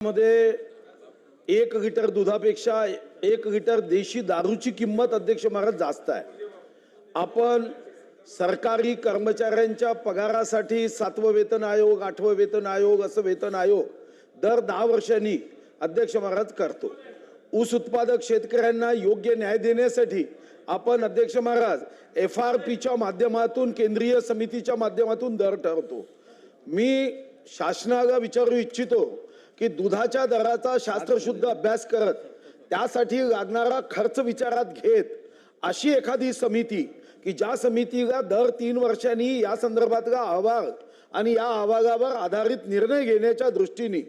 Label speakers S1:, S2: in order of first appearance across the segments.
S1: मध्ये 1 लिटर दुधापेक्षा 1 लिटर देशी दारूची किंमत अध्यक्ष महाराज जास्त आहे। आपण सरकारी कर्मचाऱ्यांच्या पगारासाठी 7वं वेतन आयोग 8वं वेतन आयोग असं वेतन आयोग दर 10 वर्षांनी अध्यक्ष महाराज करतो। ऊस उत्पादक शेतकऱ्यांना योग्य न्याय देण्यासाठी आपण अध्यक्ष महाराज FRPच्या माध्यमातून केंद्रीय समितीच्या माध्यमातून दर ठरवतो। मी शासनाला विचारू इच्छितो की दुधाच्या दराचा शास्त्रशुद्ध अभ्यास करत त्यासाठी लागणारा खर्च विचारात घेत अशी एखादी समिती की ज्या समितीला दर 3 वर्षांनी या संदर्भातला अहवाल आणि या अहवालावर आधारित निर्णय घेण्याच्या दृष्टीने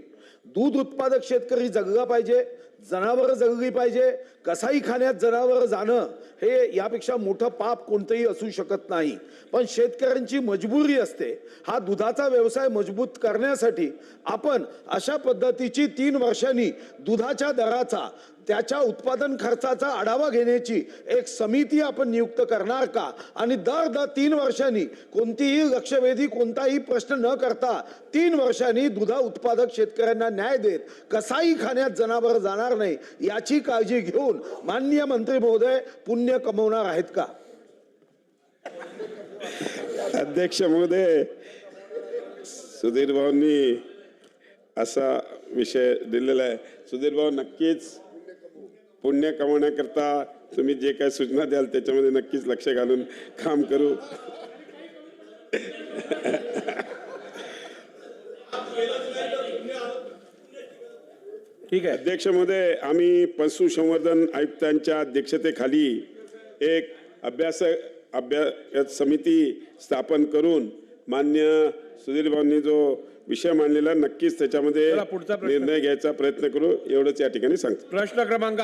S1: दूध उत्पादक शेतकरी जगला पाहिजे, जनावर जगली पाहिजे। कसाईखान्यात जनावर जाणं हे यापेक्षा मोठं पाप कोणतेही असू शकत नाही, पण शेतकऱ्यांची मजबुरी असते। हा दुधाचा व्यवसाय मजबूत करण्यासाठी आपण अशा पद्धतीची 3 वर्षांनी दुधाच्या दराचा त्याच्या उत्पादन खर्चाचा आढावा घेण्याची एक समिती आपण नियुक्त करणार का? आणि दर 3 वर्षांनी कोणतीही लक्षवेधी कोणताही प्रश्न न करता 3 वर्षांनी दुधा उत्पादक शेतकऱ्यांना न्याय देत कसाईखान्यात जनावर जाणार नाही याची काळजी घेऊन माननीय मंत्री महोदय पुण्य कमवणार आहेत का?
S2: अध्यक्ष महोदय, सुधीर भाऊंनी असा विषय दिलेला आहे। सुधीर भाऊ, नक्कीच पुण्य कमवण्याकरता तुम्ही जे काही सूचना द्याल त्याच्यामध्ये नक्कीच लक्ष घालून काम करू।
S1: ठीक आहे
S2: अध्यक्ष महोदय, आम्ही पशुसंवर्धन आयुक्तांच्या अध्यक्षतेखाली एक अभ्यास समिती स्थापन करून मान्य सुधीर भाऊंनी जो विषय मांडलेला नक्कीच त्याच्यामध्ये निर्णय घ्यायचा प्रयत्न करू, एवढंच या ठिकाणी सांगतो।
S1: प्रश्न क्रमांक